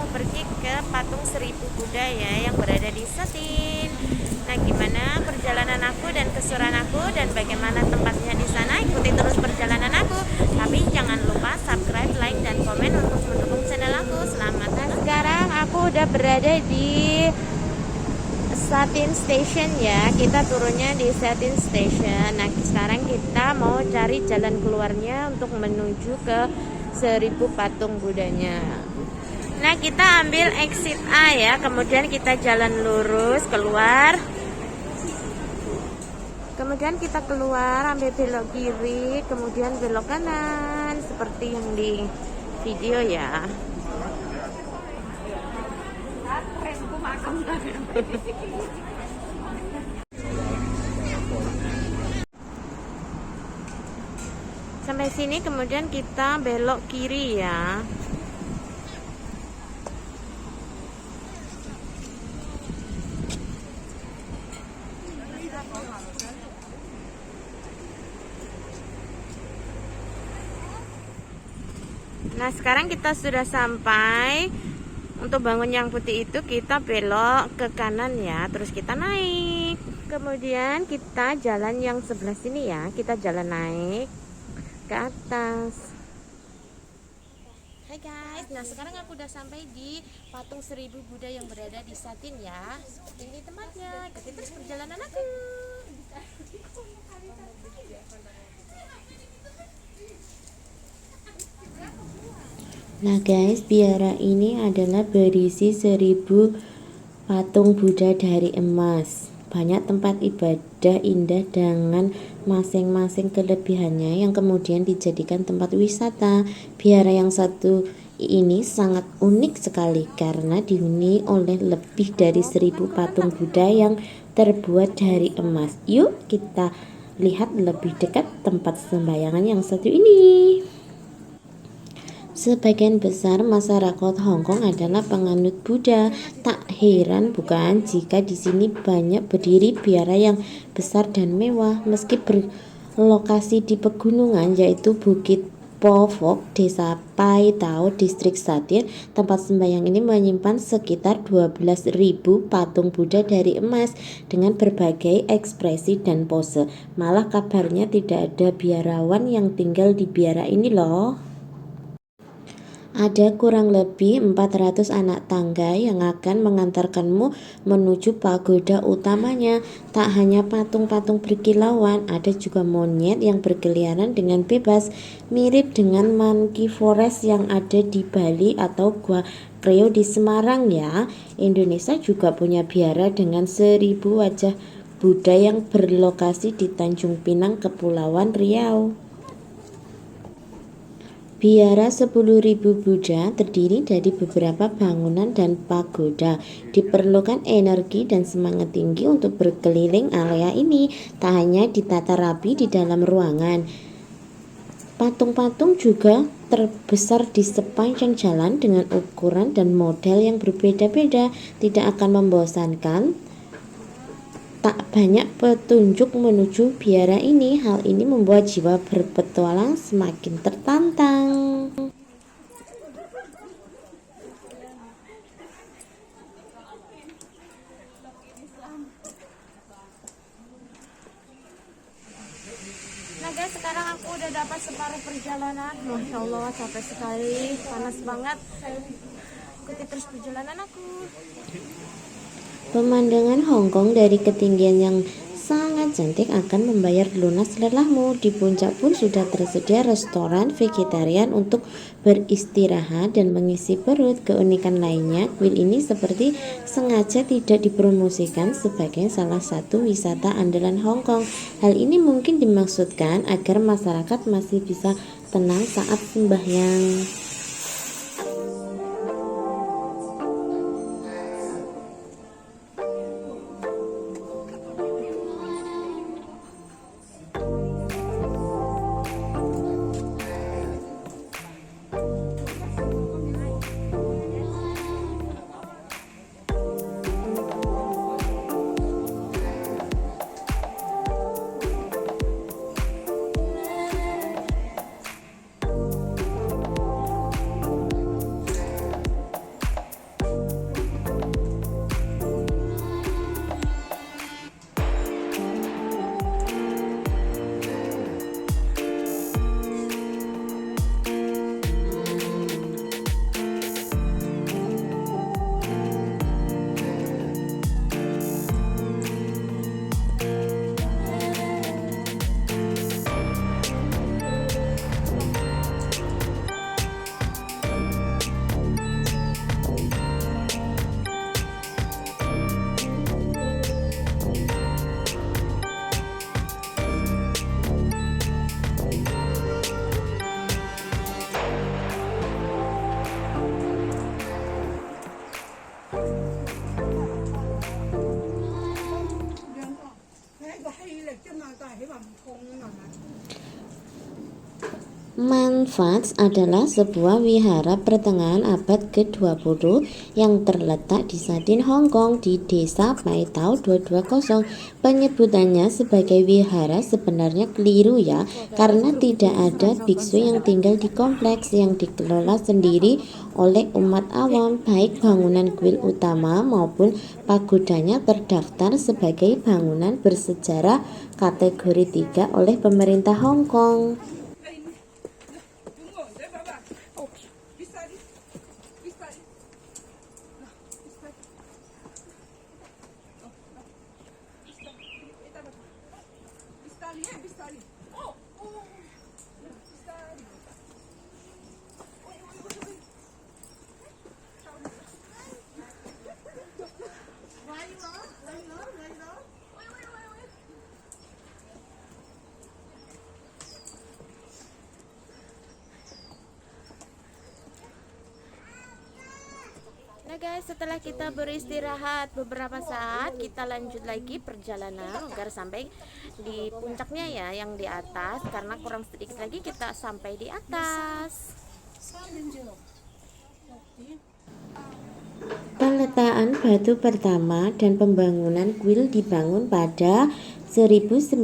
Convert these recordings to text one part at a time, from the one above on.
mau pergi ke patung Seribu Buddha ya yang berada di Satin. Nah, gimana perjalanan aku dan keseruan aku dan bagaimana tempatnya di sana? Ikuti terus perjalanan aku. Tapi jangan lupa subscribe, like, dan komen untuk mendukung channel aku. Selamat. Nah, sekarang aku udah berada di Satin Station ya. Kita turunnya di Satin Station. Nah, sekarang kita mau cari jalan keluarnya untuk menuju ke Seribu Patung Budanya. Nah, kita ambil exit A ya, kemudian kita jalan lurus keluar. Kemudian kita keluar, ambil belok kiri, kemudian belok kanan seperti yang di video ya. Sampai sini kemudian kita belok kiri ya. Nah, sekarang kita sudah sampai. Untuk bangun yang putih itu kita belok ke kanan ya, terus kita naik. Kemudian kita jalan yang sebelah sini ya, kita jalan naik ke atas. Hai guys, nah sekarang aku udah sampai di patung Seribu Buddha yang berada di Satin ya. Seperti ini tempatnya, ikuti terus perjalanan aku. Nah guys, biara ini adalah berisi 1000 patung Buddha dari emas. Banyak tempat ibadah indah dengan masing-masing kelebihannya yang kemudian dijadikan tempat wisata. Biara yang satu ini sangat unik sekali karena dihuni oleh lebih dari 1000 patung Buddha yang terbuat dari emas. Yuk kita lihat lebih dekat tempat sembayangan yang satu ini. Sebagian besar masyarakat Hong Kong adalah penganut Buddha. Tak heran bukan jika di sini banyak berdiri biara yang besar dan mewah. Meski berlokasi di pegunungan yaitu Bukit Po Fok, Desa Pai Tao, Distrik Satin, tempat sembahyang ini menyimpan sekitar 12.000 patung Buddha dari emas dengan berbagai ekspresi dan pose. Malah kabarnya tidak ada biarawan yang tinggal di biara ini loh. Ada kurang lebih 400 anak tangga yang akan mengantarkanmu menuju pagoda utamanya. Tak hanya patung-patung berkilauan, ada juga monyet yang berkeliaran dengan bebas, mirip dengan monkey forest yang ada di Bali atau Gua Kreo di Semarang ya. Indonesia juga punya biara dengan 1000 wajah Buddha yang berlokasi di Tanjung Pinang, Kepulauan Riau. Biara 10.000 Buddha terdiri dari beberapa bangunan dan pagoda. Diperlukan energi dan semangat tinggi untuk berkeliling area ini. Tak hanya ditata rapi di dalam ruangan, patung-patung juga terbesar di sepanjang jalan dengan ukuran dan model yang berbeda-beda. Tidak akan membosankan. Tak banyak petunjuk menuju biara ini. Hal ini membuat jiwa berpetualang semakin tertantang. Nah guys, sekarang aku udah dapat separuh perjalanan. Masya Allah, capek sekali, panas banget. Ikuti terus perjalanan aku. Pemandangan Hong Kong dari ketinggian yang sangat cantik akan membayar lunas lelahmu. Di puncak pun sudah tersedia restoran vegetarian untuk beristirahat dan mengisi perut. Keunikan lainnya, kuil ini seperti sengaja tidak dipromosikan sebagai salah satu wisata andalan Hong Kong. Hal ini mungkin dimaksudkan agar masyarakat masih bisa tenang saat sembahyang. Manfats adalah sebuah wihara pertengahan abad ke-20 yang terletak di Sadin, Hong Kong di Desa Pai Tau 220. Penyebutannya sebagai wihara sebenarnya keliru ya, karena tidak ada biksu yang tinggal di kompleks yang dikelola sendiri oleh umat awam. Baik bangunan kuil utama maupun pagodanya terdaftar sebagai bangunan bersejarah kategori 3 oleh pemerintah Hong Kong. Nah guys, setelah kita beristirahat beberapa saat, kita lanjut lagi perjalanan agar sampai di puncaknya ya, yang di atas, karena kurang sedikit lagi kita sampai di atas. Peletakan batu pertama dan pembangunan kuil dibangun pada 1951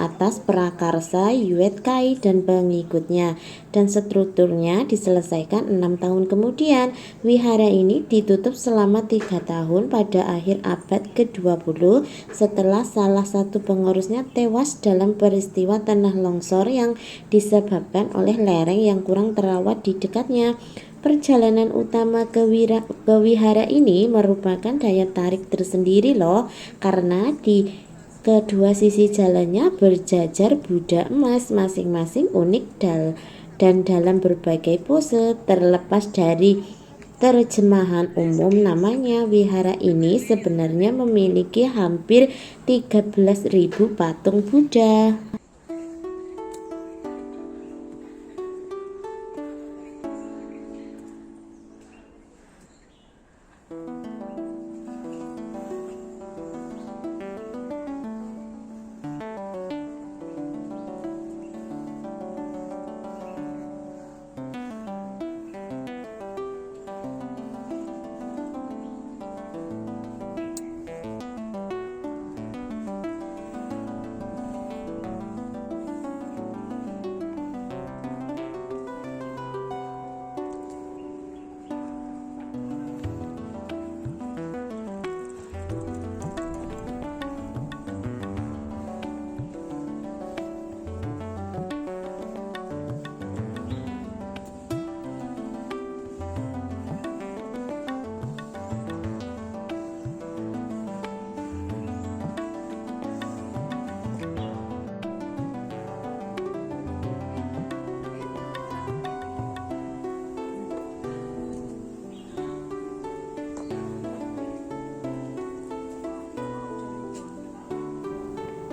atas prakarsa Yue Kai dan pengikutnya, dan strukturnya diselesaikan 6 tahun kemudian. Wihara ini ditutup selama 3 tahun pada akhir abad ke-20 setelah salah satu pengurusnya tewas dalam peristiwa tanah longsor yang disebabkan oleh lereng yang kurang terawat di dekatnya. Perjalanan utama ke wihara ini merupakan daya tarik tersendiri loh, karena di kedua sisi jalannya berjajar Buddha emas, masing-masing unik dan dalam berbagai pose. Terlepas dari terjemahan umum namanya, wihara ini sebenarnya memiliki hampir 13.000 patung Buddha.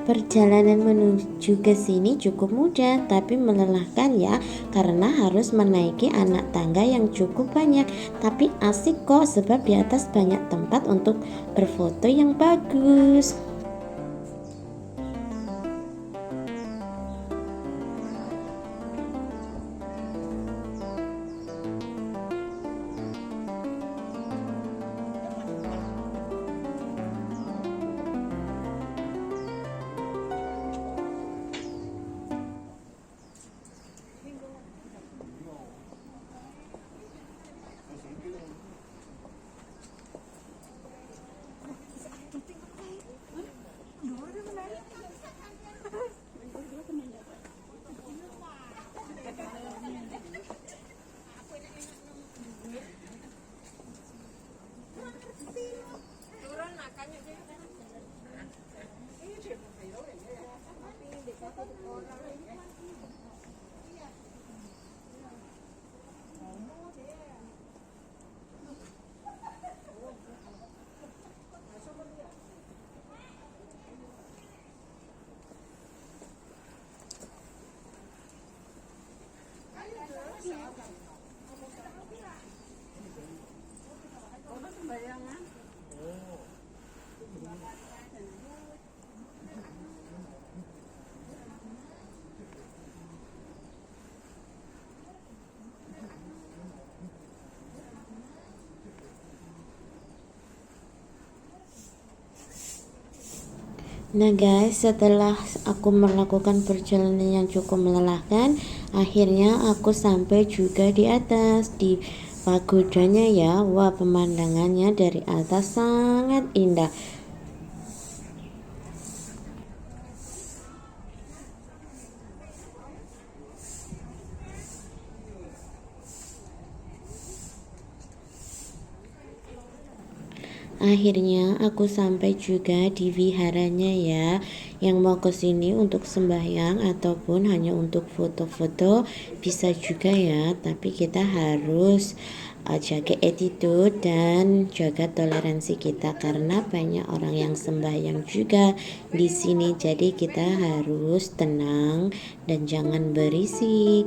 Perjalanan menuju ke sini cukup mudah tapi melelahkan ya, karena harus menaiki anak tangga yang cukup banyak. Tapi asik kok, sebab di atas banyak tempat untuk berfoto yang bagus. Nah guys, setelah aku melakukan perjalanan yang cukup melelahkan, akhirnya aku sampai juga di atas, di pagodanya ya. Wah, pemandangannya dari atas sangat indah. Akhirnya aku sampai juga di viharanya ya. Yang mau kesini untuk sembahyang ataupun hanya untuk foto-foto bisa juga ya. Tapi kita harus jaga attitude dan jaga toleransi kita karena banyak orang yang sembahyang juga di sini. Jadi kita harus tenang dan jangan berisik.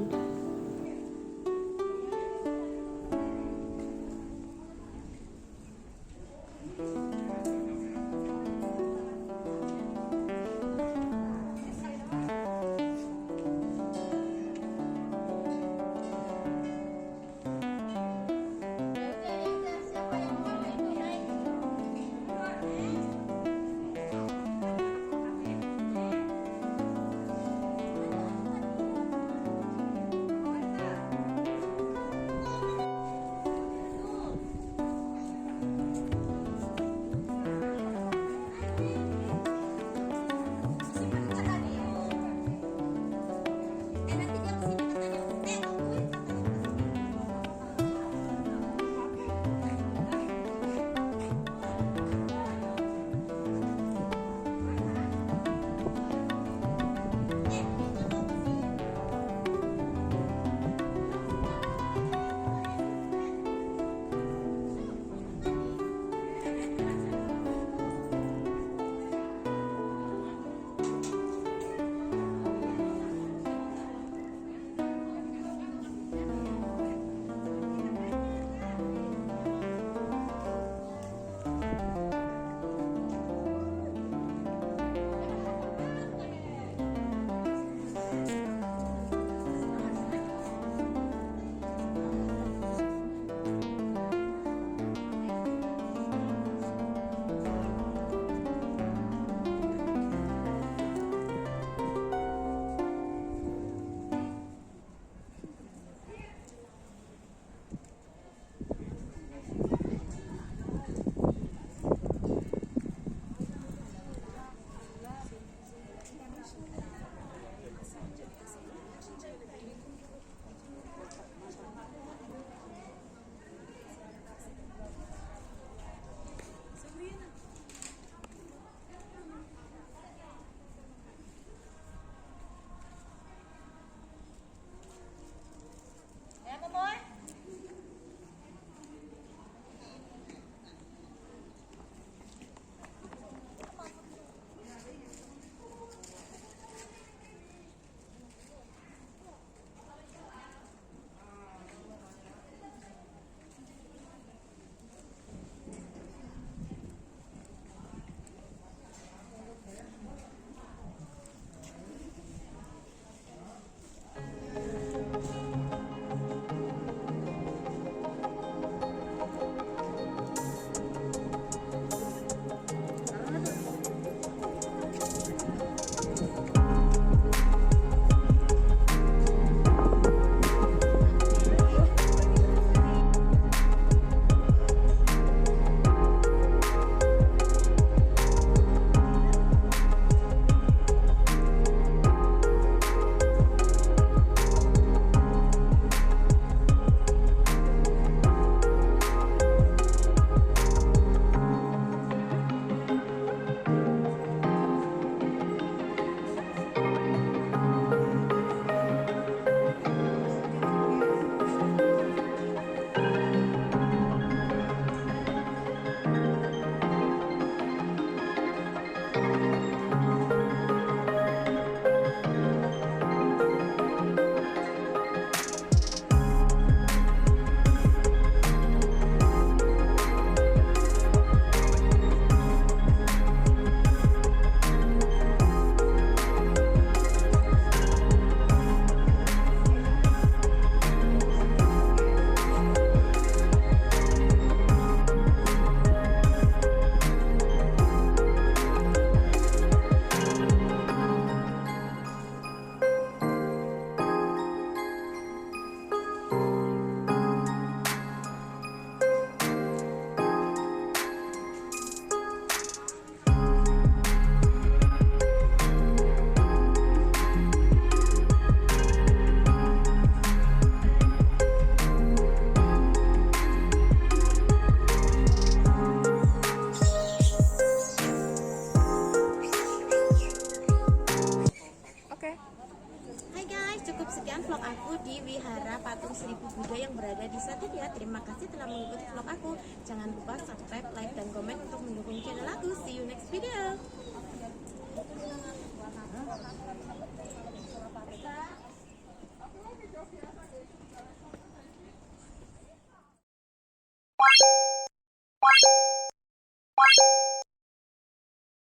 aku di Wihara Patung Seribu Buddha yang berada di Satya. Terima kasih telah mengikuti vlog aku. Jangan lupa subscribe, like,